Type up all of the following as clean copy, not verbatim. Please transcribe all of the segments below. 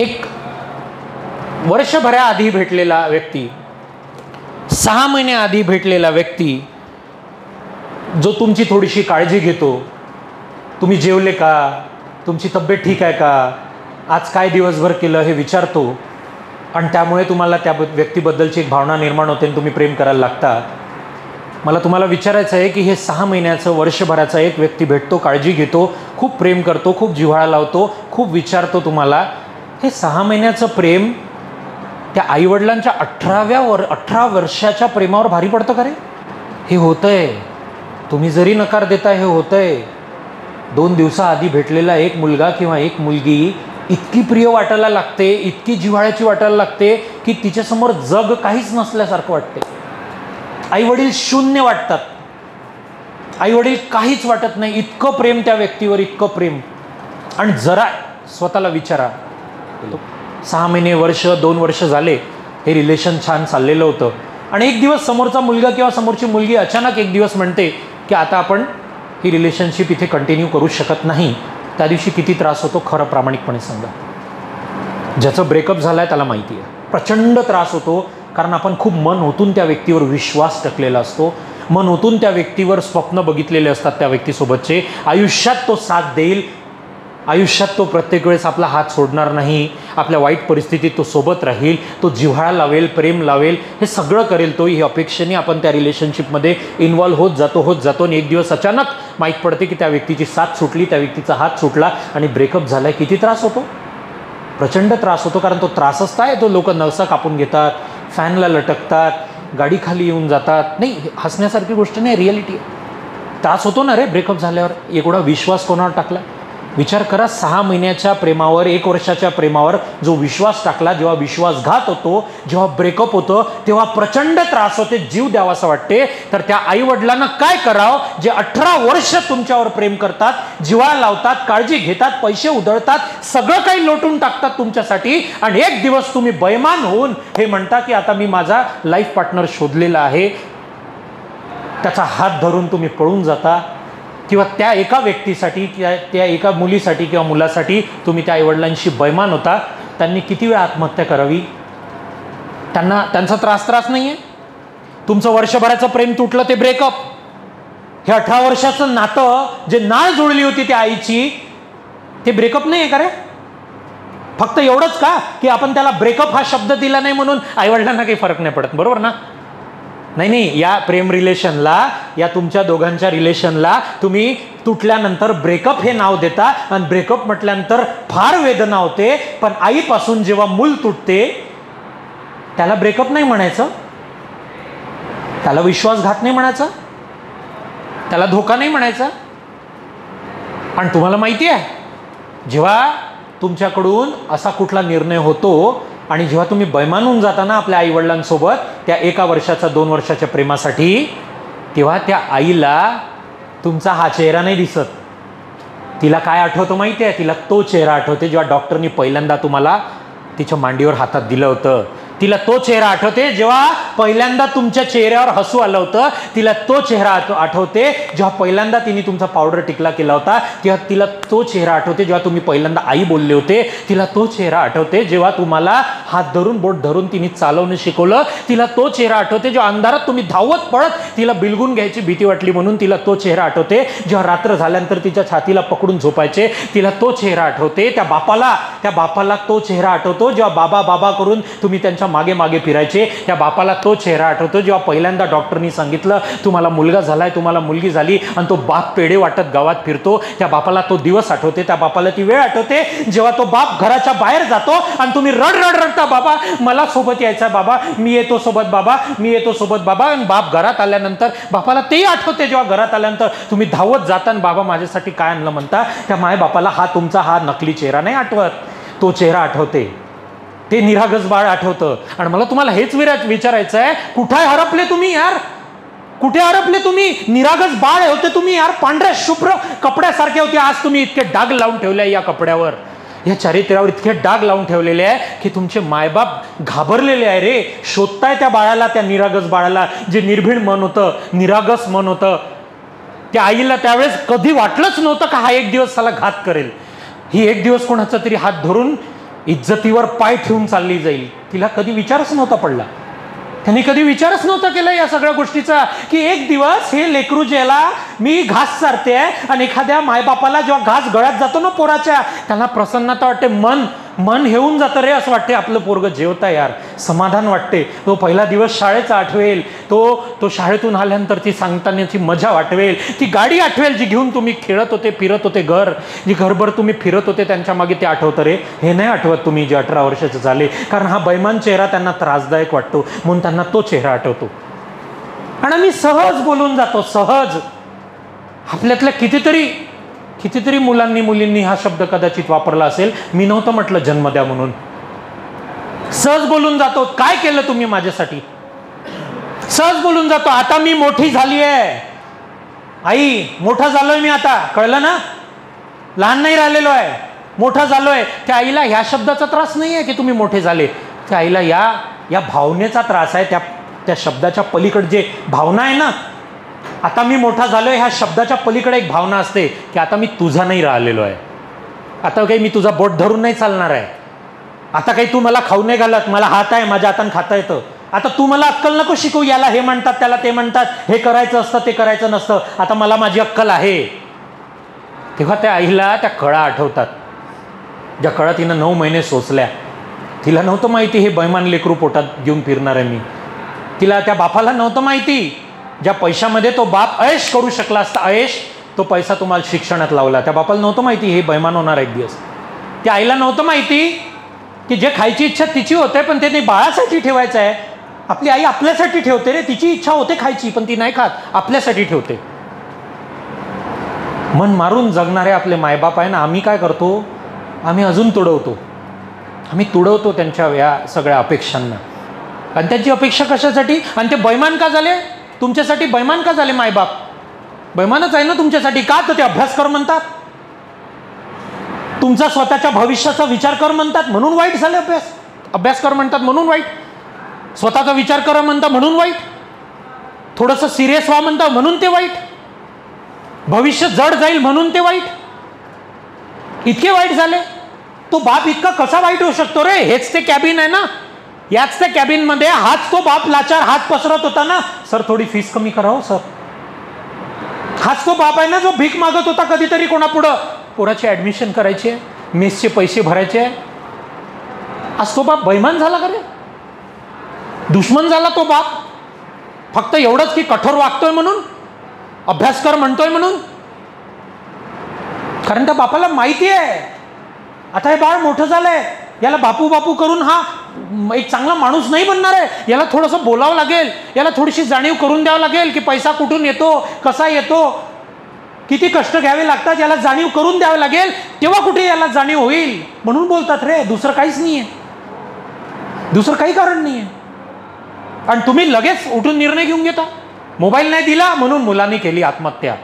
एक वर्षभराआधी भेटलेला व्यक्ती, 6 महिन्याआधी भेटलेला व्यक्ती जो तुमची थोडीशी काळजी घेतो, तुम्ही जेवले का, तुमची तब्येत ठीक आहे का, आज काय दिवसभर केलं हे विचारतो आणि त्यामुळे तुम्हाला त्या व्यक्तीबद्दलची एक भावना निर्माण होते आणि तुम्ही प्रेम करायला लागता. मला तुम्हाला विचारायचं आहे की हे 6 महिन्याचं, वर्षभराचा एक व्यक्ती भेटतो, काळजी घेतो, खूप प्रेम करतो, खूप जिव्हाळा लावतो, खूप विचारतो तुम्हाला, हे 6 महिन्याचं प्रेम त्या आईवडिलांच्या 18 वर्षाच्या प्रेमावर भारी पडतं का रे? हे होतंय. तुम्ही जरी नकार देता, हे होतंय. 2 दिवसाआधी भेटलेला एक मुलगा किंवा एक मुलगी इतकी प्रिय वाटायला लागते, इतकी जिव्हाळ्याची वाटायला लागते की तिच्यासमोर जग काहीच नसल्यासारखं वाटते. आईवडील शून्य वाटतात, आईवडील काहीच वाटत नाही, इतकं प्रेम त्या व्यक्तीवर, इतकं प्रेम. आणि जरा स्वतःला विचारा, 6 महिने, वर्ष, 2 वर्ष झाले, हे रिलेशन छान चाललेलं होतं आणि एक दिवस समोरचा मुलगा किंवा समोरची मुलगी अचानक एक दिवस म्हणते की आता आपण ही रिलेशनशिप इथे कंटिन्यू करू शकत नाही. त्या दिवशी किती त्रास होतो खरं प्रामाणिकपणे सांगा. ज्याचं ब्रेकअप झालं आहे त्याला माहिती आहे. प्रचंड त्रास होतो, कारण आपण खूप मन ओतून त्या व्यक्तीवर विश्वास टाकलेला असतो, मन ओतून त्या व्यक्तीवर स्वप्न बघितलेले असतात, त्या व्यक्तीसोबतचे. आयुष्यात तो साथ देईल, आयुष्यात तो प्रत्येक वेळेस आपला हात सोडणार नाही, आपल्या वाईट परिस्थितीत तो सोबत राहील, तो जिव्हाळा लावेल, प्रेम लावेल, हे सगळं करेल तो. ही अपेक्षेने आपण त्या रिलेशनशिपमध्ये इन्व्हॉल्व्ह होत जातो आणि एक दिवस अचानक माहीत पडते की त्या व्यक्तीची साथ सुटली, त्या व्यक्तीचा हात सुटला आणि ब्रेकअप झाला. किती त्रास होतो? प्रचंड त्रास होतो, कारण तो त्रासच काय, तो लोक नसा कापून घेतात, फॅनला लटकतात, गाडी खाली येऊन जातात. नाही, हसण्यासारखी गोष्ट नाही, रिॲलिटी आहे. त्रास होतो ना रे ब्रेकअप झाल्यावर. एवढा विश्वास कोणावर टाकला? विचार करा, 6 महिन्याच्या प्रेमावर, 1 वर्षाच्या प्रेमावर जो विश्वास टाकला, जेव्हा विश्वासघात होतो, जेव्हा ब्रेकअप होतं, तेव्हा प्रचंड त्रास होते, जीव द्यावासा वाटते. तर त्या आईवडिलांना काय करावं जे 18 वर्ष तुमच्यावर प्रेम करतात, जिव्हाळा लावतात, काळजी घेतात, पैसे उधळतात, सगळं काही लोटून टाकतात तुमच्यासाठी, आणि एक दिवस तुम्ही बैमान होऊन हे म्हणता की आता मी माझा लाईफ पार्टनर शोधलेला आहे, त्याचा हात धरून तुम्ही पळून जाता. किंवा त्या एका व्यक्तीसाठी, त्या एका मुलीसाठी किंवा मुलासाठी तुम्ही त्या आईवडिलांशी बैमान होता. त्यांनी किती वेळा आत्महत्या करावी? त्यांचा त्रास नाही आहे. तुमचं वर्षभराचं प्रेम तुटलं, ते ब्रेकअप. हे 18 वर्षाचं नातं, जे नाळ जुळली होती त्या आईची, ते ब्रेकअप नाही आहे का रे? फक्त एवढंच का की आपण त्याला ब्रेकअप हा शब्द दिला नाही म्हणून आईवडिलांना काही फरक नाही पडत, बरोबर ना? नाही, या प्रेम रिलेशनला, या तुमच्या दोघांच्या रिलेशनला तुम्ही तुटल्यानंतर ब्रेकअप हे नाव देता आणि ब्रेकअप म्हटल्यानंतर फार वेदना होते. पण आईपासून जेव्हा मूल तुटते त्याला ब्रेकअप नाही म्हणायचं, त्याला विश्वासघात नाही म्हणायचं, त्याला धोका नाही म्हणायचा. आणि तुम्हाला माहिती आहे, जेव्हा तुमच्याकडून असा कुठला निर्णय होतो आणि जेव्हा तुम्ही बैमान होऊन जाता ना आपल्या आईवडिलांसोबत त्या 1 वर्षाच्या, 2 वर्षाच्या प्रेमासाठी, तेव्हा त्या आईला तुमचा हा चेहरा नाही दिसत. तिला काय आठवतं माहिती आहे? तिला तो चेहरा आठवते जेव्हा डॉक्टरनी पहिल्यांदा तुम्हाला तिच्या मांडीवर हातात दिलं होतं. तिला तो चेहरा आठवते जेव्हा पहिल्यांदा तुमच्या चेहऱ्यावर हसू आलं होतं. तिला तो चेहरा आठवते जेव्हा पहिल्यांदा तिने तुमचा पावडर टिकला केला होता. तेव्हा तिला तो चेहरा आठवते जेव्हा तुम्ही पहिल्यांदा आई बोलले होते. तिला तो चेहरा आठवते जेव्हा तुम्हाला हात धरून, बोट धरून तिने चालवणं शिकवलं. तिला तो चेहरा आठवते जेव्हा अंधारात तुम्ही धावत पळत तिला बिलगून घ्यायची भीती वाटली म्हणून तिला तो चेहरा आठवते. जेव्हा रात्र झाल्यानंतर तिच्या छातीला पकडून झोपायचे, तिला तो चेहरा आठवते. त्या बापाला तो चेहरा आठवतो जेव्हा बाबा बाबा करून तुम्ही त्यांच्या मागे मागे फिरायचे. त्या बापाला तो चेहरा आठवतो जेव्हा पहिल्यांदा डॉक्टरनी सांगितलं तुम्हाला मुलगा झालाय, तुम्हाला मुलगी झाली, आणि तो बाप पेढे वाटत गावात फिरतो. त्या बापाला तो दिवस आठवते. त्या बापाला ती वेळ आठवते जेव्हा तो बाप घराच्या बाहेर जातो आणि तुम्ही रडता, बाबा मला सोबत यायचा, बाबा मी येतो सोबत, बाबा मी येतो सोबत, बाबा. आणि बाप घरात आल्यानंतर बापाला तेही आठवते जेव्हा घरात आल्यानंतर तुम्ही धावत जाता आणि बाबा माझ्यासाठी काय आणलं म्हणता. त्या माय बापाला तुमचा हा नकली चेहरा नाही आठवत, तो चेहरा आठवते, ते निरागस बाळ आठवतं. आणि मला तुम्हाला हेच विचारायचं आहे, कुठे हरपले तुम्ही यार? कुठे हरपले तुम्ही? निरागस बाळ होते तुम्ही यार, पांढऱ्या शुभ्र कपड्यासारखे होते. आज तुम्ही इतके डाग लावून ठेवले या कपड्यावर, या चारित्र्यावर इतके डाग लावून ठेवलेले आहे की तुमचे मायबाप घाबरलेले आहे रे. शोधताय त्या बाळाला, त्या निरागस बाळाला, जे निर्भीड मन होतं, निरागस मन होतं. त्या आईला त्यावेळेस कधी वाटलंच नव्हतं का हा एक दिवस त्याला घात करेल. ही एक दिवस कोणाचा तरी हात धरून इज्जतीवर पाय ठेवून चालली जाईल, तिला कधी विचारच नव्हता पडला. त्यांनी कधी विचारच नव्हता केला या सगळ्या गोष्टीचा, की एक दिवस हे लेकरू ज्याला मी घास चारते आणि एखाद्या मायबापाला जेव्हा घास गळ्यात जातो ना पोराच्या, त्यांना प्रसन्नता वाटते, मन हेऊन जातं रे, असं वाटते आपलं पोरग जेवता यार, समाधान वाटते. तो पहिला दिवस शाळेचा आठवेल, तो शाळेतून आल्यानंतर ती सांगतानाची मजा आठवेल, ती गाडी आठवेल जी घेऊन तुम्ही खेळत होते, फिरत होते, जी घरभर तुम्ही फिरत होते त्यांच्या मागे ते आठवतं रे. हे नाही आठवत तुम्ही जे 18 वर्षाचे झाले, कारण हा बैमान चेहरा त्यांना त्रासदायक वाटतो म्हणून त्यांना तो चेहरा आठवतो. आणि आम्ही सहज बोलून जातो, सहज. आपल्यातल्या कितीतरी मुलींनी हा शब्द कदाचित वापरला असेल, मी नव्हतं म्हटलं जन्म द्या म्हणून. सहज बोलून जातो, काय केलं तुम्ही माझ्यासाठी, सहज बोलून जातो. आता मी मोठी झाली आहे आई, मोठा झालोय मी आता, कळलं ना, लहान नाही राहिलेलो आहे, मोठा झालोय. त्या आईला ह्या शब्दाचा त्रास नाही आहे की तुम्ही मोठे झाले, त्या आईला या भावनेचा त्रास आहे. त्या शब्दाच्या पलीकडे जे भावना आहे ना, आता मी मोठा झालोय ह्या शब्दाच्या पलीकडे एक भावना असते की आता मी तुझा नाही राहिलेलो आहे, आता काही मी तुझा बोट धरून नाही चालणार आहे, आता काही तू मला खाऊ नाही घालत, मला हात आहे, माझ्या हातानं खाता येतं, आता तू मला अक्कल नको शिकवू, याला हे म्हणतात त्याला ते म्हणतात, हे करायचं असतं ते करायचं नसतं, आता मला माझी अक्कल आहे. तेव्हा त्या आईला त्या कळा आठवतात, ज्या कळा तिनं 9 महिने सोचल्या. तिला नव्हतं माहिती हे बैमान लेकरू पोटात घेऊन फिरणार आहे मी. तिला त्या बापाला नव्हतं माहिती, ज्या पैशामध्ये तो बाप ऐश करू शकला असता, ऐश, तो पैसा तुम्हाला शिक्षणात लावला. त्या बापाला नव्हतं माहिती हे बैमान होणार एक दिवस. त्या आईला नव्हतं माहिती की जे खायची इच्छा तिची होते पण ते बाळासाठी ठेवायचं आहे. आपली आई आपल्यासाठी ठेवते रे, तिची इच्छा होते खायची पण ती नाही खात, आपल्यासाठी ठेवते. मन मारून जगणारे आपले मायबाप आहे ना, आम्ही काय करतो, आम्ही अजून तुडवतो त्यांच्या या सगळ्या अपेक्षांना. आणि त्यांची अपेक्षा कशासाठी, आणि ते बैमान का झाले तुमच्यासाठी, बैमान का झाले मायबाप, बैमानच आहे ना तुमच्यासाठी. का तर ते अभ्यास कर म्हणतात, तुमचा स्वतःच्या भविष्याचा विचार कर म्हणतात म्हणून वाईट झाले. अभ्यास कर म्हणतात म्हणून वाईट, स्वतःचा विचार करा म्हणता म्हणून वाईट, थोडंसं सिरियस व्हा म्हणता म्हणून ते वाईट, भविष्य जड जाईल म्हणून ते वाईट. इतके वाईट झाले. तो बाप इतका कसा वाईट होऊ शकतो रे, हेच ते कॅबिन आहे ना, याच त्या कॅबिन मध्ये हाच तो बाप लाचार हात पसरत होता ना, सर थोडी फीस कमी करा हो सर. हाच तो बाप आहे ना जो भीक मागत होता कधीतरी कोणापुढं, पोराची ऍडमिशन करायची आहे, मेसचे पैसे भरायचे आहे. आज तो बाप बैमान झाला का रे, दुश्मन झाला तो बाप. फक्त एवढंच की कठोर वागतोय म्हणून, अभ्यास कर म्हणतोय म्हणून. कारण त्या बापाला माहिती आहे आता हे बाळ मोठं झालंय, याला बापू बापू करून हा एक चांगला माणूस नाही बनणार आहे, याला थोडंसं बोलावं लागेल, याला थोडीशी जाणीव करून द्यावं लागेल की पैसा कुठून येतो, कसा येतो, किती कष्ट घ्यावे लागतात, याला जाणीव करून द्यावं लागेल, तेव्हा कुठे याला जाणीव होईल. म्हणून बोलतात रे, दुसरं काहीच नाहीये, दुसरं काही कारण नाहीये. आणि तुम्ही लगेच उठून निर्णय घेऊन घेता. मोबाईल नाही दिला म्हणून मुलांनी केली आत्महत्या,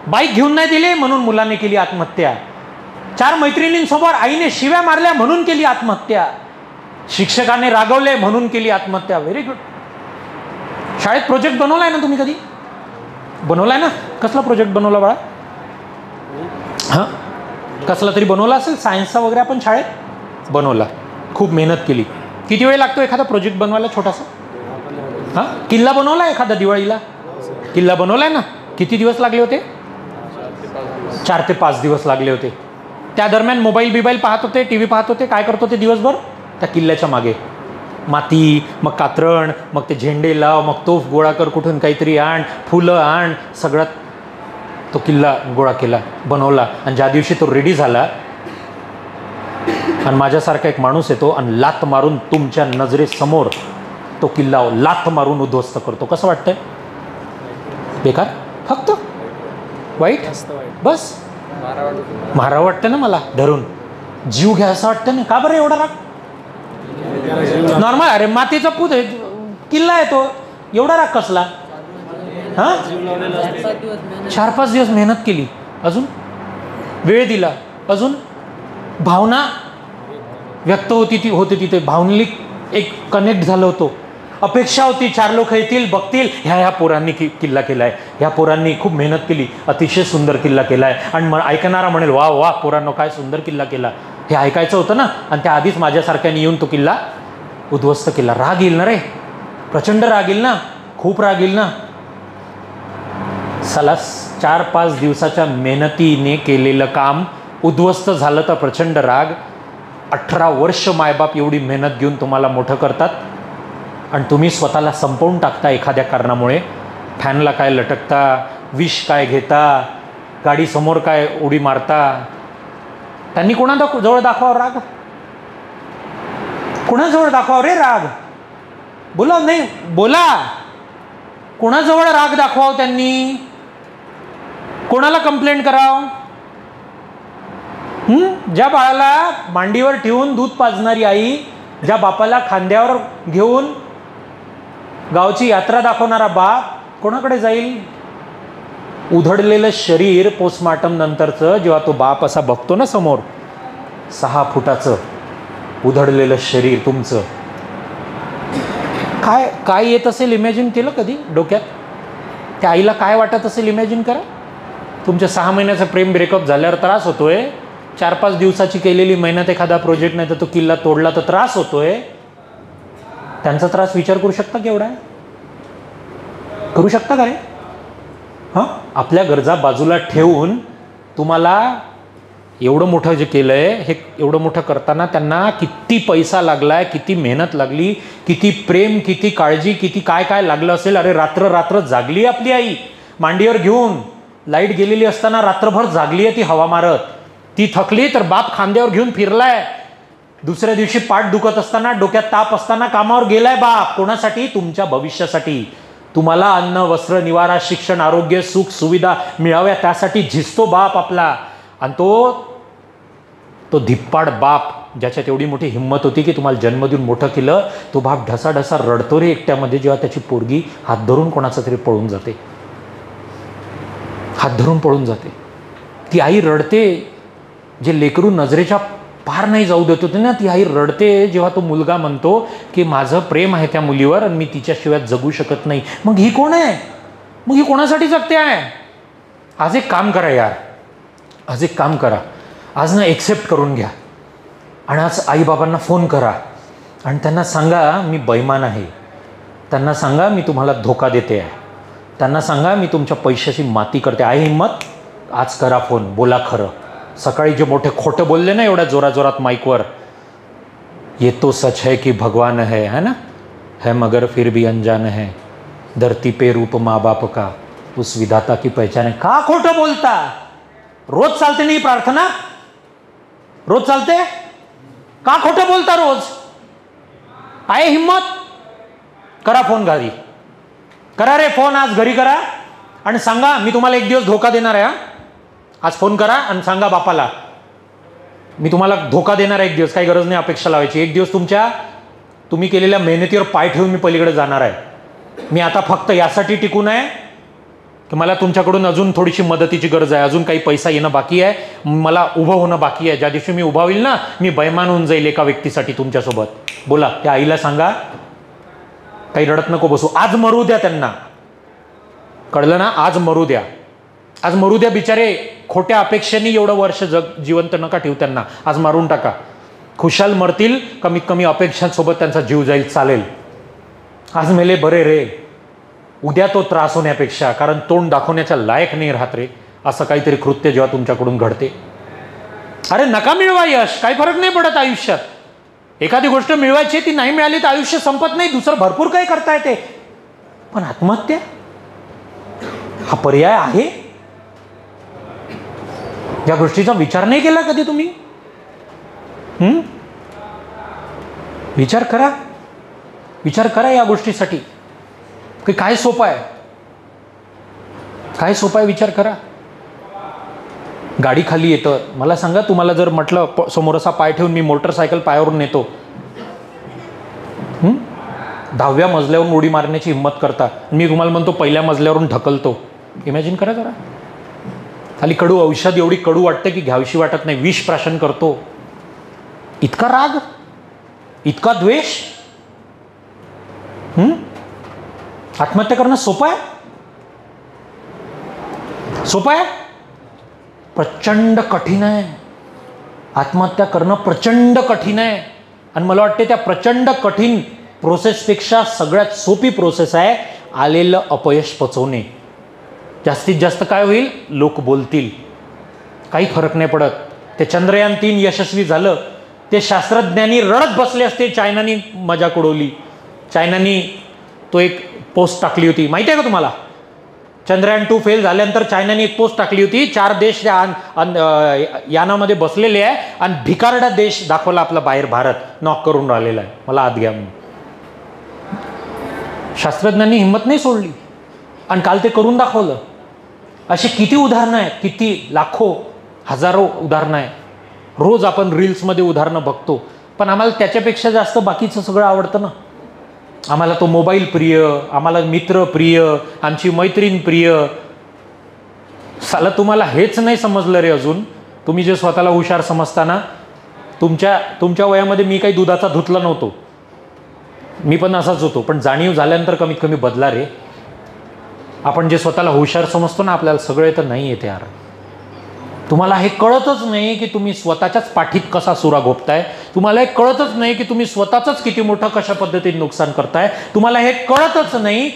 बाईक घेऊन नाही दिली म्हणून मुलांनी केली आत्महत्या, 4 मैत्रिणींसमोर आईने शिव्या मारल्या म्हणून केली आत्महत्या, शिक्षकाने रागवले म्हणून केली आत्महत्या. Very good. शाळेत प्रोजेक्ट बनवलाय ना तुम्ही, कधी बनवलाय ना, कसला प्रोजेक्ट बनवला बाळा, हां कसला तरी बनवला असेल, सायन्सचा वगैरे आपण शाळेत बनवला, खूप मेहनत केली. किती वेळ लागतो एखादा प्रोजेक्ट बनवायला छोटासा, हां किल्ला बनवला एखादा दिवाळीला, किल्ला बनवलाय ना, किती दिवस लागले होते, 4 ते 5 दिवस लागले होते. त्या दरम्यान मोबाईल पाहत होते, टी व्ही पाहत होते, काय करत होते दिवसभर, त्या किल्ल्याच्या मागे माती, मग कात्रण, मग ते झेंडे लाव, मग तोफ गोळा कर, कुठून काहीतरी आण, फुलं आण, सगळ्यात तो किल्ला गोळा केला, बनवला. आणि ज्या दिवशी तो रेडी झाला आणि माझ्यासारखा एक माणूस येतो आणि लात मारून तुमच्या नजरेसमोर तो किल्ला लात मारून उद्ध्वस्त करतो, कसं वाटतंय, बेकार, फक्त वाईट, बस मारा वाटतं ना, मला धरून जीव घ्या असं वाटतं ना. का बरं एवढा राग, नॉर्मल, अरे मातीचा पूत आहे, किल्ला आहे तो, एवढा राग कसला. हां 4-5 दिवस मेहनत केली, अजून वेळ दिला, अजून भावना व्यक्त होती तिथे, भावनिक एक कनेक्ट झालं होतो, अपेक्षा होती 4 लोक येतील, बघतील, ह्या पोरांनी किल्ला केलाय, ह्या पोरांनी खूप मेहनत केली, अतिशय सुंदर किल्ला केलाय, आणि ऐकणारा म्हणेल वा वा पोरांनो काय सुंदर किल्ला केला. हे ऐकायचं होतं ना, आणि त्या आधीच माझ्यासारख्याने येऊन तो किल्ला उद्ध्वस्त केला. राग येईल ना रे, प्रचंड राग येईल ना, खूप राग येईल ना. साला 4-5 दिवसाच्या मेहनतीने केलेलं काम उद्ध्वस्त झालं तर प्रचंड राग. 18 वर्ष मायबाप एवढी मेहनत घेऊन तुम्हाला मोठं करतात आणि तुम्ही स्वतःला संपवून टाकता एखाद्या कारणामुळे. फॅनला काय लटकता, विष काय घेता, गाडीसमोर काय उडी मारता. त्यांनी जवळ दाखवावं राग? कुणाजवळ दाखवावं रे राग? बोला, नाही बोला, कोणाजवळ राग दाखवावं त्यांनी? कोणाला कंप्लेंट करावं? ज्या बाळाला मांडीवर ठेवून दूध पाजणारी आई, ज्या बापाला खांद्यावर घेऊन गावची यात्रा दाखवणारा बाप कोणाकडे जाईल? उधळलेलं शरीर पोस्टमॉर्टम नंतरचं जेव्हा तो बाप असा बघतो ना समोर, 6 फुटाचं उधळलेलं शरीर तुमचं, काय येत असेल इमॅजिन केलं कधी डोक्यात? त्या आईला काय वाटत असेल इमॅजिन करा. तुमच्या 6 महिन्याचं प्रेम ब्रेकअप झाल्यावर त्रास होतोय, 4-5 दिवसाची केलेली मेहनत एखादा प्रोजेक्ट नाही तर तो किल्ला तोडला तर त्रास होतोय. त्यांचा त्रास विचार करू शकता केवढा आहे? करू शकता का रे? हां, आपल्या गरजा बाजूला ठेवून तुम्हाला एवढं मोठं जे केलं आहे, हे एवढं मोठं करताना त्यांना किती पैसा लागला आहे, किती मेहनत लागली, किती प्रेम, किती काळजी, किती काय काय लागलं असेल. अरे रात्र जागली आपली आई मांडीवर घेऊन. लाईट गेलेली असताना रात्रभर जागली आहे ती हवा मारत. ती थकली तर बाप खांद्यावर घेऊन फिरलाय. दुसऱ्या दिवशी पाठ दुखत असताना, डोक्यात ताप असताना कामावर गेलाय बाप. कोणासाठी? तुमच्या भविष्यासाठी. तुम्हाला अन्न, वस्त्र, निवारा, शिक्षण, आरोग्य, सुख सुविधा मिळाव्या त्यासाठी झिजतो बाप आपला. आणि तो धिप्पाड बाप, ज्याच्यात एवढी मोठी हिंमत होती की तुम्हाला जन्म देऊन मोठं केलं, तो बाप ढसाढसा रडतो रे एकट्यामध्ये जेव्हा त्याची पोरगी हात धरून कोणाचा तरी पळून जाते. हात धरून पळून जाते. ती आई रडते. जे लेकरू नजरेच्या पार नाही जाऊ देत होते ना, ती आई रडते जेव्हा तो मुलगा म्हणतो की माझं प्रेम आहे त्या मुलीवर आणि मी तिच्याशिवाय जगू शकत नाही. मग ही कोण आहे? मग ही कोणासाठी जगते आहे? आज एक काम करा यार, आज एक काम करा, आज ना एक्सेप्ट करून घ्या आणि आज आईबाबांना फोन करा आणि त्यांना सांगा मी बैमान आहे. त्यांना सांगा मी तुम्हाला धोका देते आहे. त्यांना सांगा मी तुमच्या पैशाची माती करते. आहे हिंमत? आज करा फोन, बोला खरं. सकाळी जे मोठे खोटं बोलले ना एवढ्या जोरात माईकवर, ये तो सच है कि भगवान है ना, है मगर फिर भी अनजान है, धरती पे रूप माँ बाप का, उस विधाता की पहचान है. का खोटं बोलता? रोज चालते नाही प्रार्थना? रोज चालते? का खोटं बोलता रोज? आहे हिंमत? करा फोन घरी. करा रे फोन, आज घरी करा आणि सांगा मी तुम्हाला एक दिवस धोका देणार आहे. आज फोन करा आणि सांगा बापाला मी तुम्हाला धोका देणार आहे एक दिवस. काही गरज नाही अपेक्षा लावायची. एक दिवस तुम्ही केलेल्या मेहनतीवर पाय ठेवून मी पलीकडे जाणार आहे. मी आता फक्त यासाठी टिकून आहे की मला तुमच्याकडून अजून थोडीशी मदतीची गरज आहे. अजून काही पैसा येणं बाकी आहे, मला उभं होणं बाकी आहे. ज्या दिवशी मी उभा होईल ना, मी बैमान होऊन जाईल एका व्यक्तीसाठी तुमच्यासोबत. बोला त्या आईला सांगा, काही रडत नको बसू. आज मरू द्या त्यांना, कळलं ना? आज मरू द्या, आज मरू द्या बिचारे. खोट्या अपेक्षेने एवढं वर्ष जिवंत नका ठेवू त्यांना. आज मारून टाका. खुशाल मरतील, कमीत कमी अपेक्षांसोबत त्यांचा जीव जाईल, चालेल. आज मेले बरे रे, उद्या तो त्रास होण्यापेक्षा. कारण तोंड दाखवण्याच्या लायक नाही राहत रे असं काहीतरी कृत्य जेव्हा तुमच्याकडून घडते. अरे नका मिळवा यश, काही फरक नाही पडत आयुष्यात. एखादी गोष्ट मिळवायची, ती नाही मिळाली तर आयुष्य संपत नाही. दुसरं भरपूर काही करता येते. पण आत्महत्या हा पर्याय आहे? या गोष्टीचा विचार नाही केला कधी तुम्ही? विचार करा, विचार करा या गोष्टीसाठी की काय सोपं आहे, काय सोपं आहे. विचार करा. गाडी खाली येतं, मला सांगा तुम्हाला जर म्हटलं समोर असा पाय ठेवून मी मोटरसायकल पायावरून नेतो, 10व्या मजल्यावरून उडी मारण्याची हिंमत करता, मी तुम्हाला म्हणतो पहिल्या मजल्यावरून ढकलतो. इमॅजिन करा जरा. खाली कडू औषध एवढी कडू वाटते की घ्यावीशी वाटत नाही, विष प्राशन करतो. इतका राग, इतका द्वेष. आत्महत्या करणं सोपं आहे? सोपं आहे? प्रचंड कठीण आहे. आत्महत्या करणं प्रचंड कठीण आहे. आणि मला वाटते त्या प्रचंड कठीण प्रोसेसपेक्षा सगळ्यात सोपी प्रोसेस आहे आलेलं अपयश पचवणे. जास्तीत जास्त काय होईल, लोक बोलतील, काही फरक नाही पडत. ते चंद्रयान 3 यशस्वी झालं, ते शास्त्रज्ञांनी रडत बसले असते. चायनानी मजाक उडवली. चायनानी तो एक पोस्ट टाकली होती, माहिती आहे का तुम्हाला? चंद्रयान 2 फेल झाल्यानंतर चायनाने एक पोस्ट टाकली होती. 4 देश यानामध्ये बसलेले आहे आणि भिकारडा देश दाखवला आपला बाहेर, भारत नॉक करून राहिलेला आहे, मला आत घ्या म्हणून. शास्त्रज्ञांनी हिंमत नाही सोडली आणि काल ते करून दाखवलं. अशी किती उदाहरणं आहेत, किती लाखो हजारो उदाहरणं आहे. रोज आपण रील्समध्ये उदाहरणं बघतो, पण आम्हाला त्याच्यापेक्षा जास्त बाकीचं सगळं आवडतं ना. आम्हाला तो मोबाईल प्रिय, आम्हाला मित्र प्रिय, आमची मैत्रीण प्रिय. साला तुम्हाला हेच नाही समजलं रे अजून. तुम्ही जे स्वतःला हुशार समजताना, तुमच्या वयामध्ये मी काही दुधाचा धुतला नव्हतो, मी पण असाच होतो, पण जाणीव झाल्यानंतर कमीत कमी बदला रे. आपण जे स्वतःला हुशार समजतो ना, आपल्याला सगळे तर नाही येते यार. तुम्हाला हे कळतच नाही की तुम्ही स्वतःच्याच पाठीत कसा सुरा घोपताय. तुम्हाला हे कळतच नाही की तुम्ही स्वतःच किती मोठं कशा पद्धतीने नुकसान करताय. तुम्हाला हे कळतच नाही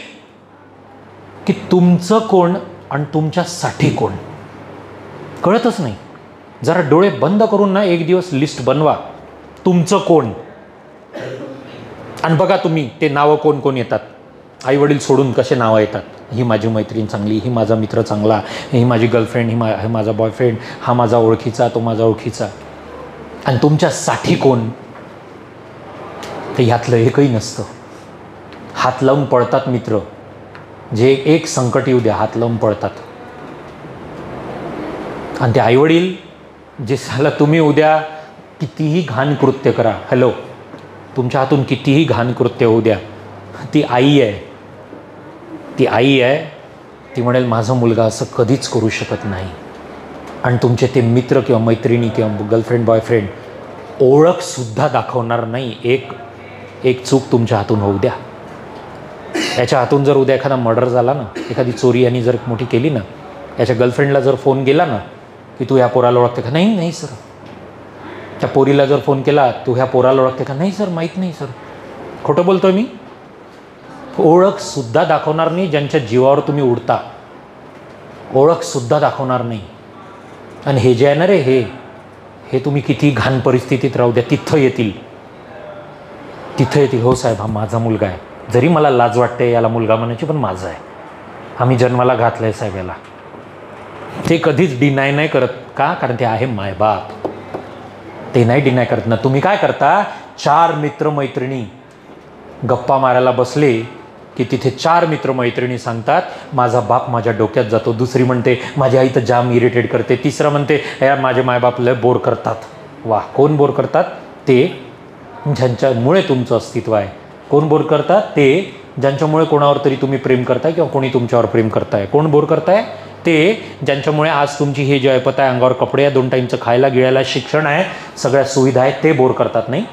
की तुमचं कोण आणि तुमच्यासाठी कोण, कळतच नाही. जरा डोळे बंद करून ना एक दिवस लिस्ट बनवा, तुमचं कोण. आणि बघा तुम्ही ते नावं कोण कोण येतात. आई वडील सोडून कसे नावं येतात. ही माझी मैत्रीण चांगली, ही माझा मित्र चांगला, ही माझी गर्लफ्रेंड, ही माझा बॉयफ्रेंड, हा माझा ओळखीचा, तो माझा ओळखीचा. आणि तुमच्यासाठी कोण, तर ह्यातलं एकही नसतं. हात लावून पळतात मित्र, जे एक संकट येऊ द्या हात लावून पळतात. आणि ते आईवडील जे साला तुम्ही उद्या कितीही घाण कृत्य करा, हॅलो, तुमच्या हातून कितीही घाण कृत्य होऊ द्या, ती आई आहे, ती आई आहे. ती म्हणेल माझा मुलगा असं कधीच करू शकत नाही. आणि तुमचे ते मित्र किंवा मैत्रिणी किंवा गर्लफ्रेंड बॉयफ्रेंड ओळखसुद्धा दाखवणार नाही. एक चूक तुमच्या हातून होऊ द्या. याच्या हातून जर उद्या एखादा मर्डर झाला ना, एखादी चोरी यांनी जर मोठी केली ना, याच्या गर्लफ्रेंडला जर फोन गेला ना की तू ह्या पोराला ओळखते का, नाही नाही सर. त्या पोरीला जर फोन केला, तू ह्या पोराला ओळखते का, नाही सर माहीत नाही सर. खोटं बोलतोय मी. ओळखसुद्धा दाखवणार नाही. ज्यांच्या जीवावर तुम्ही उडता, ओळखसुद्धा दाखवणार नाही. आणि हे जे आहे ना रे, हे तुम्ही किती घाण परिस्थितीत राहू द्या, तिथं येतील. हो साहेब, हा माझा मुलगा आहे. जरी मला लाज वाटते याला मुलगा म्हणायची, पण माझा आहे, आम्ही जन्माला घातलं आहे साहेब याला. ते कधीच डिनाय नाही करत. का? कारण ते आहे मायबाप. ते नाही डिनाय करत ना. तुम्ही काय करता, 4 मित्रमैत्रिणी गप्पा मारायला बसले की तिथे 4 मित्रमैत्रिणी सांगतात माझा बाप माझ्या डोक्यात जातो. दुसरी म्हणते माझी आई तर जाम इरिटेट करते. तिसरं म्हणते यार माझे मायबाप लय बोर करतात. वा, कोण बोर करतात? ते ज्यांच्यामुळे तुमचं अस्तित्व आहे. कोण बोर करतात? ते ज्यांच्यामुळे कोणावर तरी तुम्ही प्रेम करताय किंवा कोणी तुमच्यावर प्रेम करताय. कोण बोर करताय? ते ज्यांच्यामुळे आज तुमची हे जे ऐपत आहे, अंगावर कपडे आहे, 2 टाईमचं खायला गिळायला शिक्षण आहे, सगळ्या सुविधा आहेत, ते बोर करतात. नाही,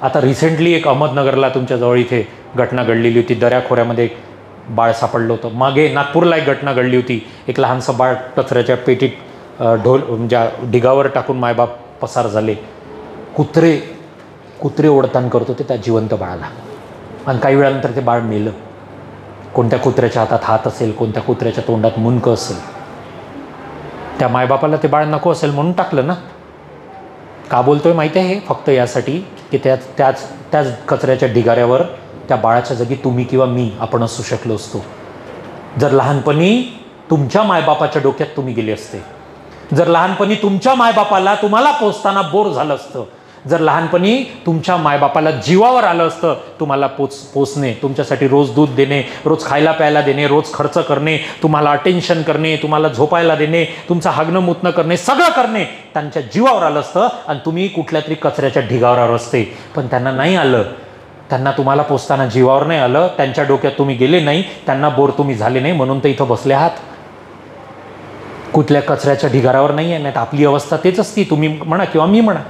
आता रिसेंटली एक अहमदनगरला तुमच्याजवळ इथे घटना घडलेली होती. दऱ्याखोऱ्यामध्ये एक बाळ सापडलं होतं. मागे नागपूरला एक घटना घडली होती. एक लहानसं बाळ कचऱ्याच्या पेटीत ज्या ढिगावर टाकून मायबाप पसार झाले. कुत्रे ओढताण करत होते त्या जिवंत बाळाला. आणि काही वेळानंतर ते बाळ मेलं. कोणत्या कुत्र्याच्या हातात हात असेल, कोणत्या कुत्र्याच्या तोंडात मुंडकं असेल. त्या मायबापाला ते बाळ नको असेल म्हणून टाकलं ना. का बोलतोय माहिती आहे? हे फक्त यासाठी की त्याच कचऱ्याच्या ढिगाऱ्यावर त्या बाळाच्या जागी तुम्ही किंवा मी आपण असू शकलो असतो. जर लहानपणी तुमच्या मायबापाच्या डोक्यात तुम्ही गेले असते, जर लहानपणी तुमच्या मायबापाला तुम्हाला पोचताना बोर झालं असतं, जर लहानपणी तुमच्या मायबापाला जीवावर आलं असतं तुम्हाला पोचणे, तुमच्यासाठी रोज दूध देणे, रोज खायला प्यायला देणे, रोज खर्च करणे, तुम्हाला अटेन्शन करणे, तुम्हाला झोपायला देणे, तुमचं हागणं मुतणं करणे, सगळं करणे त्यांच्या जीवावर आलं असतं आणि तुम्ही कुठल्या तरी कचऱ्याच्या ढिगावर असते. पण त्यांना नाही आलं. त्यांना तुम्हाला पोचताना जीवावर नाही आलं. त्यांच्या डोक्यात तुम्ही गेले नाही. त्यांना बोर तुम्ही झाले नाही म्हणून तर इथं बसले आहात. कुठल्या कचऱ्याच्या ढिगारावर नाही आहे. नाही तर आपली अवस्था तेच असती. तुम्ही म्हणा किंवा मी म्हणा,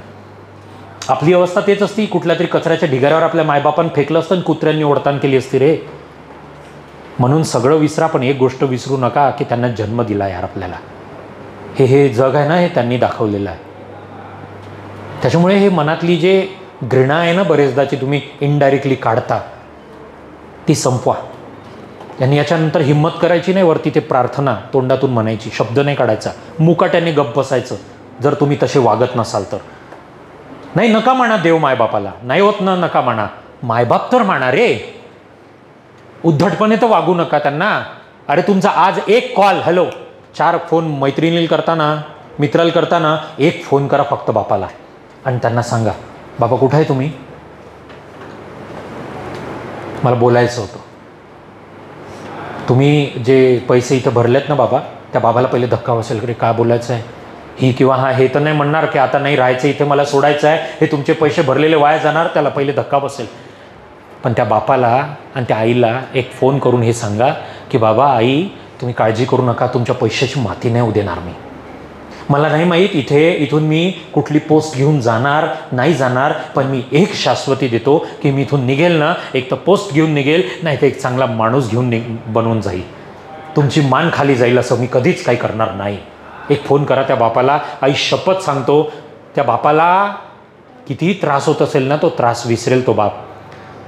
आपली अवस्था तेच असती. कुठल्या तरी कचऱ्याच्या ढिगाऱ्यावर आपल्या मायबापानं फेकलं असतं आणि कुत्र्यांनी ओढताण केली असती रे. म्हणून सगळं विसरा, पण एक गोष्ट विसरू नका की त्यांना जन्म दिला यार आपल्याला. हे जग आहे ना, हे त्यांनी दाखवलेलं आहे. त्याच्यामुळे हे मनातली जे घृणा आहे ना बरेचदाची तुम्ही इनडायरेक्टली काढता, ती संपवा. यांनी याच्यानंतर हिंमत करायची नाही वरती ते प्रार्थना तोंडातून म्हणायची, शब्द नाही काढायचा, मुकाट्याने गप्प बसायचं जर तुम्ही तसे वागत नसाल तर. नाही, नका म्हणा देव मायबापाला, नाही होत ना, नका म्हणा, मायबाप तर म्हणा रे. उद्धटपणे तर वागू नका त्यांना. अरे तुमचा आज एक कॉल, हॅलो, 4 फोन मैत्रिणीला करताना, मित्राला करताना 1 फोन करा फक्त बापाला आणि त्यांना सांगा, बाबा कुठं आहे तुम्ही, मला बोलायचं होतं. तुम्ही जे पैसे इथं भरलेत ना बाबा, त्या बाबाला पहिले धक्का बसेल, रे काय बोलायचं आहे, ही किंवा हा हे तर नाही म्हणणार की आता नाही राहायचं इथे, मला सोडायचं आहे, हे तुमचे पैसे भरलेले वाया जाणार, त्याला पहिले धक्का बसेल. पण त्या बापाला आणि त्या आईला एक फोन करून हे सांगा की बाबा आई तुम्ही काळजी करू नका, तुमच्या पैशाची माती नाही देणार मी. मला नाही माहीत इथून मी कुठली पोस्ट घेऊन जाणार नाही जाणार, पण मी एक शाश्वती देतो की मी इथून निघेल ना, एक तर पोस्ट घेऊन निघेल, नाही तर एक चांगला माणूस घेऊन बनवून जाईल. तुमची मान खाली जाईल असं मी कधीच काही करणार नाही. एक फोन करा त्या बापाला. आई शपथ सांगतो, त्या बापाला कितीही त्रास होत असेल ना, तो त्रास विसरेल. तो बाप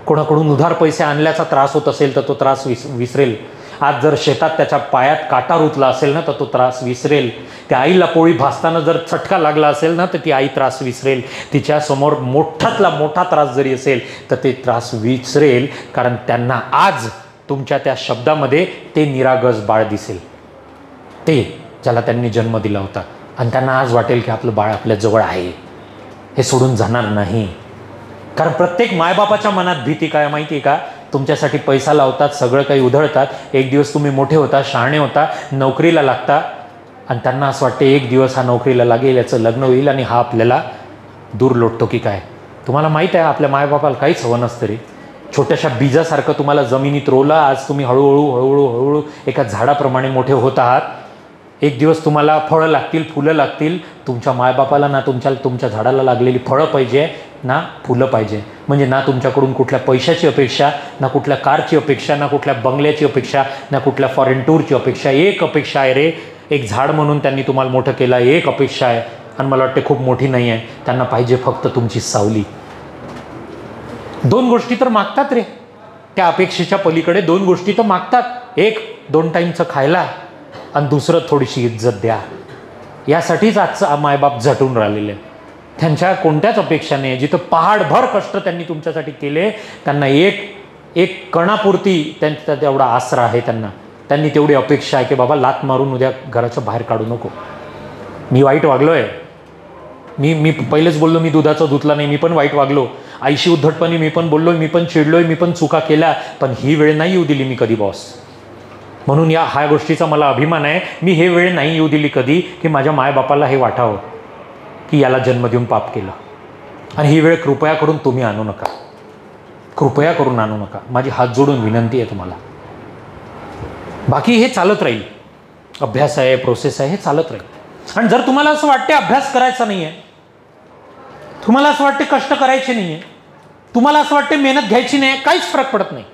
कोणाकडून उधार पैसे आणल्याचा त्रास होत असेल तर तो त्रास विसरेल. आज जर शेतात त्याच्या पायात काटा रुतला असेल ना तर तो त्रास विसरेल. त्या आईला पोळी भाजताना जर चटका लागला असेल ना तर ती आई त्रास विसरेल. तिच्यासमोर मोठातला मोठा त्रास जरी असेल तर ते त्रास विसरेल, कारण त्यांना आज तुमच्या त्या शब्दामध्ये ते निरागस बाळ दिसेल, ते ज्याला त्यांनी जन्म दिला होता. आणि त्यांना आज वाटेल की आपलं बाळ आपल्याजवळ आहे, हे सोडून जाणार नाही. कारण प्रत्येक मायबापाच्या मनात भीती काय माहिती आहे का, तुमच्यासाठी पैसा लावतात, सगळं काही उधळतात, एक दिवस तुम्ही मोठे होता, शहाणे होता, नोकरीला लागता आणि त्यांना असं वाटते एक दिवस हा नोकरीला लागेल, याचं लग्न होईल आणि हा आपल्याला दूर लोटतो की काय. तुम्हाला माहीत आहे आपल्या मायबापाला काहीच हवं नसतं रे. छोट्याशा बीजासारखं तुम्हाला जमिनीत रोवलं, आज तुम्ही हळूहळू एका झाडाप्रमाणे मोठे होत आहात. एक दिवस तुम्हाला फळं लागतील, फुलं लागतील. तुमच्या मायबापाला ना तुमच्या झाडाला लागलेली फळं पाहिजे ना फुलं पाहिजे. म्हणजे ना तुमच्याकडून कुठल्या पैशाची अपेक्षा, ना कुठल्या कारची अपेक्षा, ना कुठल्या बंगल्याची अपेक्षा, ना कुठल्या फॉरेन टूरची अपेक्षा. एक अपेक्षा आहे रे, एक झाड म्हणून त्यांनी तुम्हाला मोठं केलं, एक अपेक्षा आहे. आणि मला वाटते खूप मोठी नाही आहे. त्यांना पाहिजे फक्त तुमची सावली. 2 गोष्टी तर मागतात रे, त्या अपेक्षेच्या पलीकडे 2 गोष्टी तर मागतात. एक 2 टाईमचं खायला आणि दुसरं थोडीशी इज्जत द्या. यासाठीच आजचा मायबाप झटून राहिलेले. त्यांच्या कोणत्याच अपेक्षा नाही. जिथं पहाडभर कष्ट त्यांनी तुमच्यासाठी केले, त्यांना एक कणापुरती त्यांचा तेवढा आसरा आहे. त्यांनी तेवढी अपेक्षा आहे की बाबा लात मारून उद्या घराच्या बाहेर काढू नको. मी वाईट वागलो आहे, मी पहिलेच बोललो, मी दुधाचं धुतला नाही, मी पण वाईट वागलो. आईशी उद्धटपणे मी पण बोललोय, मी पण चिडलोय, मी पण चुका केल्या, पण ही वेळ नाही येऊ दिली मी कधी बॉस. म्हणून ह्या गोष्टीचा मला अभिमान आहे. मी हे वेळ नाही येऊ दिली कधी की माझ्या मायबापाला हे वाटावं की याला जन्म देऊन पाप केलं. आणि ही वेळ कृपया करून तुम्ही आणू नका, कृपया करून आणू नका. माझी हात जोडून विनंती आहे तुम्हाला. बाकी हे चालत राहील, अभ्यास आहे, प्रोसेस आहे, हे चालत राहील. आणि जर तुम्हाला असं वाटते अभ्यास करायचा नाही आहे, तुम्हाला असं वाटते कष्ट करायचे नाही आहे, तुम्हाला असं वाटते मेहनत घ्यायची नाही आहे, काहीच फरक पडत नाही.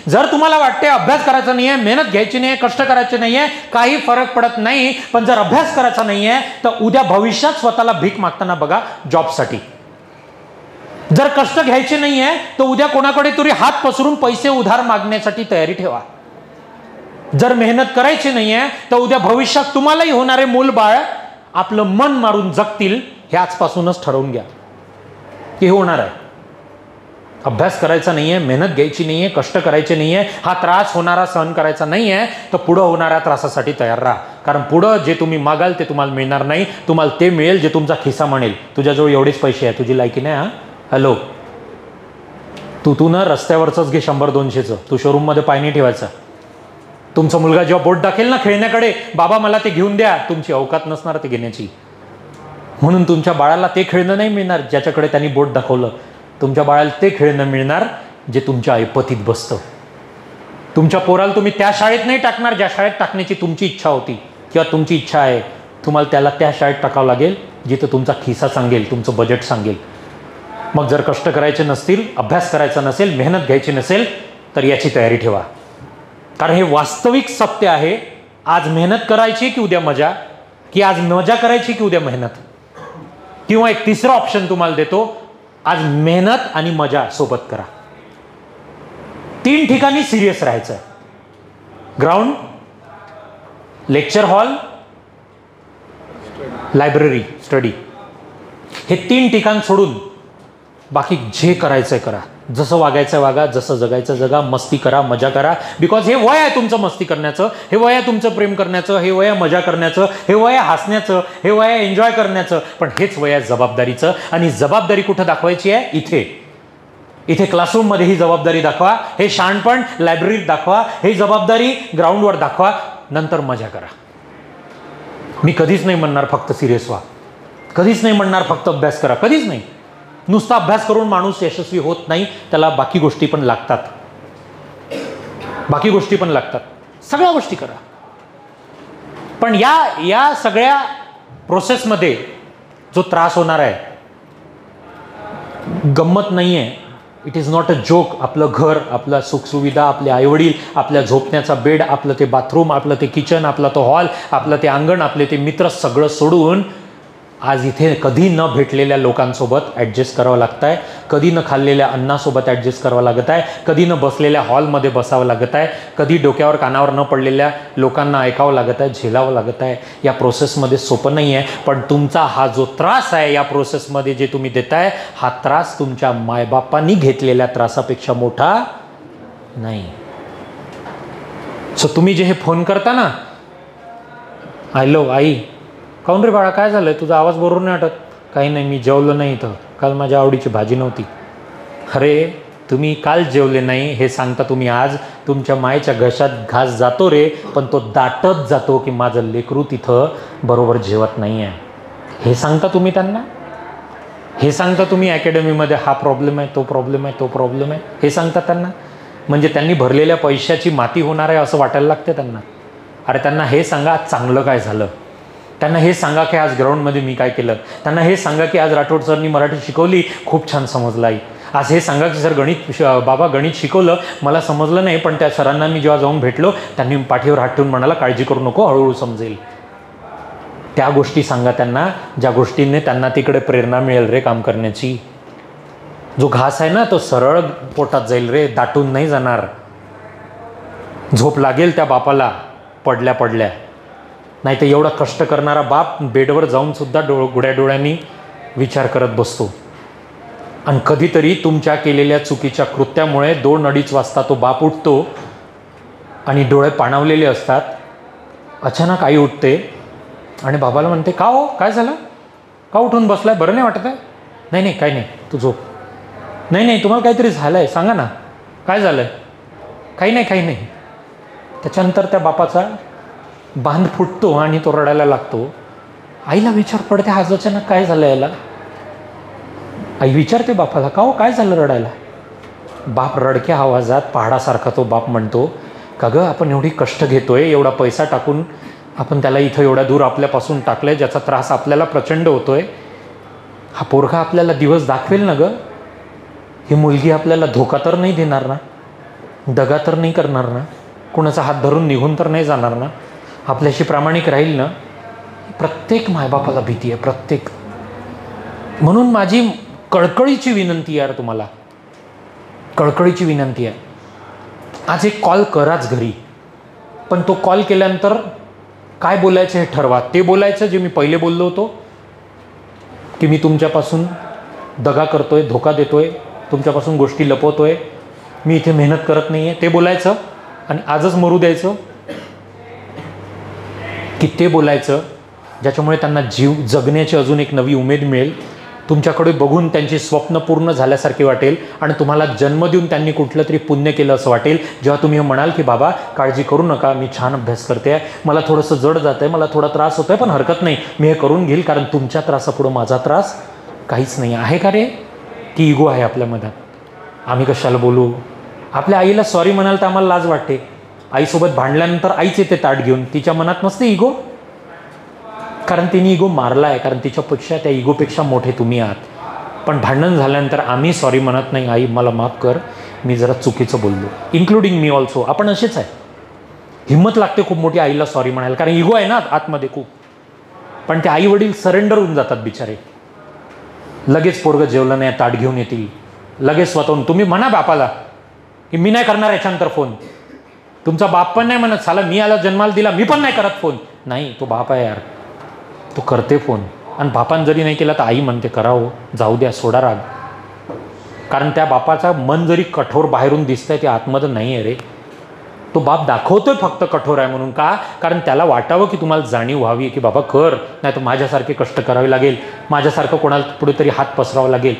जर तुम्हाला वाटते अभ्यास करायचा नाही आहे, मेहनत घ्यायची नाही आहे, कष्ट करायचे नाही आहे, काही फरक पडत नाही. पण जर अभ्यास करायचा नाही आहे तर उद्या भविष्यात स्वतःला भीक मागताना बघा जॉबसाठी. जर कष्ट घ्यायचे नाही आहे तर उद्या कोणाकडे तरी हात पसरून पैसे उधार मागण्यासाठी तयारी ठेवा. जर मेहनत करायची नाही आहे तर उद्या भविष्यात तुम्हालाही होणारे मूल बाळ आपलं मन मारून जगतील, हे आजपासूनच ठरवून घ्या की हे होणार आहे. अभ्यास करायचा नाही आहे, मेहनत घ्यायची नाही आहे, कष्ट करायचे नाही आहे, हा त्रास होणारा सहन करायचा नाही आहे, तर पुढं होणाऱ्या त्रासासाठी तयार राहा. कारण पुढं जे तुम्ही मागाल ते तुम्हाला मिळणार नाही. तुम्हाला ते मिळेल जे तुमचा खिसा म्हणेल. तुझ्याजवळ एवढेच पैसे आहे, तुझी लायकी नाही. हा हॅलो, तू ना रस्त्यावरचंच घे 100-200चं, तू शोरूममध्ये पाय नाही ठेवायचा. तुमचा मुलगा जेव्हा बोट दाखेल ना खेळण्याकडे, बाबा मला ते घेऊन द्या, तुमची अवकात नसणार ते घेण्याची. म्हणून तुमच्या बाळाला ते खेळणं नाही मिळणार ज्याच्याकडे त्यांनी बोट दाखवलं. तुमच्या बाळाला ते खेळणं मिळणार जे तुमच्या ऐपतीत बसतं. तुमच्या पोराला तुम्ही त्या शाळेत नाही टाकणार ज्या शाळेत टाकण्याची तुमची इच्छा होती किंवा तुमची इच्छा आहे. तुम्हाला त्याला त्या शाळेत टाकावं लागेल जिथं तुमचा खिसा सांगेल, तुमचं बजेट सांगेल. मग जर कष्ट करायचे नसतील, अभ्यास करायचा नसेल, मेहनत घ्यायची नसेल तर याची तयारी ठेवा. कारण हे वास्तविक सत्य आहे. आज मेहनत करायची की उद्या मजा, की आज मजा करायची की उद्या मेहनत. किंवा एक तिसरा ऑप्शन तुम्हाला देतो, आज मेहनत आणि मजा सोबत करा. 3 ठिकाणी सिरियस राहायचं आहे. Ground, lecture hall, library, study. हे 3 ठिकाण सोडून बाकी जे करायचंय करा. जसं वागायचं वागा, जसं जगायचं जगा, मस्ती करा, मजा करा. बिकॉज हे वय आहे तुमचं मस्ती करण्याचं, हे वय आहे तुमचं प्रेम करण्याचं, हे वय आहे मजा करण्याचं, हे वय आहे हसण्याचं, हे वय आहे एन्जॉय करण्याचं. पण हेच वय आहे जबाबदारीचं. आणि जबाबदारी कुठं दाखवायची आहे? इथे. इथे क्लासरूममध्ये ही जबाबदारी दाखवा. हे शहाणपण लायब्ररीत दाखवा. हे जबाबदारी ग्राउंडवर दाखवा. नंतर मजा करा. मी कधीच नाही म्हणणार फक्त सिरियस व्हा, कधीच नाही म्हणणार फक्त अभ्यास करा, कधीच नाही. नुसता अभ्यास करून माणूस यशस्वी होत नाही, त्याला बाकी गोष्टी पण लागतात. बाकी गोष्टी पण लागतात. सगळ्या गोष्टी करा. पण या सगळ्या प्रोसेसमध्ये जो त्रास होणार आहे, गंमत नाही आहे. It is not a joke. आपलं घर, आपला सुखसुविधा, आपले आईवडील, आपल्या झोपण्याचा बेड, आपलं ते बाथरूम, आपलं ते किचन, आपला तो हॉल, आपलं ते अंगण, आपले ते मित्र, सगळं सोडून आज इथे कधी न भेटलेल्या लोकांसोबत ॲडजस्ट करावं लागत आहे. कधी न खाल्लेल्या अन्नासोबत ॲडजस्ट करावं लागत आहे. कधी न बसलेल्या हॉलमध्ये बसावं लागत आहे. कधी डोक्यावर कानावर न पडलेल्या लोकांना ऐकावं लागत आहे, झेलावं लागत आहे. या प्रोसेसमध्ये सोपं नाही आहे. पण तुमचा हा जो त्रास आहे या प्रोसेसमध्ये जे तुम्ही देताय, हा त्रास तुमच्या मायबापांनी घेतलेल्या त्रासापेक्षा मोठा नाही. सो तुम्ही जे हे फोन करता ना, हॅलो आई, काऊन रे बाळा, काय झालं? तुझा आवाज बरोबर नाही वाटत. काही नाही, मी जेवलो नाही इथं, काल माझ्या आवडीची भाजी नव्हती. अरे तुम्ही काल जेवले नाही हे सांगता तुम्ही आज. तुमच्या मायेच्या घशात घास जातो रे, पण तो दाटत जातो की माझं लेकरू तिथं बरोबर जेवत नाही आहे. हे सांगता तुम्ही त्यांना. हे सांगता तुम्ही अकॅडमीमध्ये हा प्रॉब्लेम आहे, तो प्रॉब्लेम आहे, तो प्रॉब्लेम आहे, हे सांगता त्यांना. म्हणजे त्यांनी भरलेल्या पैशाची माती होणार आहे असं वाटायला लागते त्यांना. अरे त्यांना हे सांगा चांगलं काय झालं. त्यांना हे सांगा की आज ग्राउंडमध्ये मी काय केलं. त्यांना हे सांगा की आज राठोड सरनी मराठी शिकवली, खूप छान समजलं आई. आज हे सांगा की सर बाबा गणित शिकवलं, मला समजलं नाही, पण त्या सरांना मी जेव्हा जाऊन भेटलो त्यांनी पाठीवर हात ठेवून म्हणाला काळजी करू नको, हळूहळू समजेल. त्या गोष्टी सांगा त्यांना, ज्या गोष्टींनी त्यांना तिकडे प्रेरणा मिळेल रे काम करण्याची. जो घास आहे ना तो सरळ पोटात जाईल रे, दाटून नाही जाणार. झोप लागेल त्या बापाला पडल्या पडल्या. नाही तर एवढा कष्ट करणारा बाप बेडवर जाऊन सुद्धा गुड्या डोळ्यांनी विचार करत बसतो. आणि कधीतरी तुमच्या केलेल्या चुकीच्या कृत्यामुळे 2-2:30 वाजता तो बाप उठतो आणि डोळे पाणावलेले असतात. अचानक आई उठते आणि बाबाला म्हणते, का हो, काय झालं, का उठून बसलाय, बरं नाही वाटत आहे? नाही नाही काही नाही, तू झोप. नाही नाही तुम्हाला काहीतरी झालं आहे, सांगा ना काय झालं आहे. काही नाही काही नाही. त्याच्यानंतर त्या बापाचा बांध फुटतो आणि तो रडायला लागतो. आईला विचार पडते, आज अचानक काय झालं याला. आई विचारते बापाला, का हो काय झालं रडायला. बाप रडक्या आवाजात पहाडासारखा तो बाप म्हणतो, का गं आपण एवढी कष्ट घेतोय, एवढा पैसा टाकून आपण त्याला इथं एवढ्या दूर आपल्यापासून टाकलंय, ज्याचा त्रास आपल्याला प्रचंड होतोय. हा पोरगा आपल्याला दिवस दाखवेल ना गं. ही मुलगी आपल्याला धोका तर नाही देणार ना, दगा तर नाही करणार ना, कुणाचा हात धरून निघून तर नाही जाणार ना, आपल्याशी प्रामाणिक राहील ना. प्रत्येक मायबापाला भीती आहे, प्रत्येक. म्हणून माझी कळकळीची विनंती आहे तुम्हाला, कळकळीची विनंती आहे, आज एक कॉल कराच घरी. पण तो कॉल केल्यानंतर काय बोलायचं हे ठरवा. ते बोलायचं जे मी पहिले बोललो होतो की मी तुमच्यापासून दगा करतोय, धोका देतोय, तुमच्यापासून गोष्टी लपवतोय, मी इथे मेहनत करत नाही आहे, ते बोलायचं आणि आजच मरू द्यायचं. की ते बोलायचं ज्याच्यामुळे त्यांना जीव जगण्याची अजून एक नवी उमेद मिळेल. तुमच्याकडे बघून त्यांची स्वप्न पूर्ण झाल्यासारखी वाटेल आणि तुम्हाला जन्म देऊन त्यांनी कुठलं तरी पुण्य केलं असं वाटेल. जेव्हा तुम्ही म्हणाल की बाबा काळजी करू नका, मी छान अभ्यास करते आहे, मला थोडंसं जड जातं आहे, मला थोडा त्रास होतो आहे, पण हरकत नाही, मी हे करून घेईल, कारण तुमच्या त्रासापुढं माझा त्रास काहीच नाही आहे. का रे? की इगो आहे आपल्यामध्ये. आम्ही कशाला बोलू. आपल्या आईला सॉरी म्हणाल तर आम्हाला लाज वाटते. आईसोबत भांडल्यानंतर आईच येते ताट घेऊन, तिच्या मनात नसते इगो, कारण तिने इगो मारला आहे, कारण तिच्यापेक्षा त्या इगोपेक्षा मोठे तुम्ही आहात. पण भांडण झाल्यानंतर आम्ही सॉरी म्हणत नाही, आई मला माफ कर, मी जरा चुकीचं बोललो, इन्क्लुडिंग मी ऑल्सो. आपण असेच आहे. हिंमत लागते खूप मोठी आईला सॉरी म्हणायला, कारण इगो आहे ना आतमध्ये खूप. पण ते आई वडील सरेंडर होऊन जातात बिचारे. लगेच पोरगं जेवलं नाही ताट घेऊन येतील, लगेच स्वतःहून. तुम्ही म्हणा बापाला की मी नाही करणार याच्यानंतर फोन. तुमचा बाप पण नाही म्हणत साला मी याला जन्माला दिला मी पण नाही करत फोन. नाही, तो बाप आहे यार, तो करते फोन. आणि बापान जरी नाही केला तर आई म्हणते करावं, जाऊ द्या, सोडा राग. कारण त्या बापाचा मन जरी कठोर बाहेरून दिसतंय ते आतमध्ये नाही आहे रे. तो बाप दाखवतोय फक्त कठोर आहे म्हणून. का? कारण त्याला वाटावं की तुम्हाला जाणीव व्हावी की बाबा कर, नाही तर माझ्यासारखे कष्ट करावे लागेल, माझ्यासारखं कोणाला पुढे तरी हात पसरावा लागेल.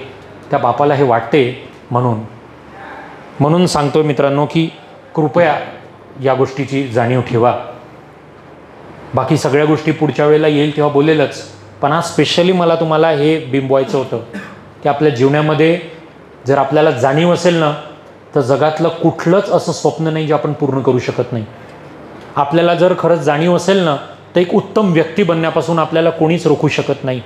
त्या बापाला हे वाटते. म्हणून सांगतोय मित्रांनो की कृपया या गोष्टीची जाणीव ठेवा. बाकी सगळ्या गोष्टी पुढच्या वेळेला येईल तेव्हा बोलेलच, पण आज स्पेशली मला तुम्हाला हे बिंबवायचं होतं की आपल्या जीवनामध्ये जर आपल्याला जाणीव असेल ना तर जगातलं कुठलंच असं स्वप्न नाही जे आपण पूर्ण करू शकत नाही. आपल्याला जर खरंच जाणीव असेल ना तर एक उत्तम व्यक्ती बनण्यापासून आपल्याला कोणीच रोखू शकत नाही.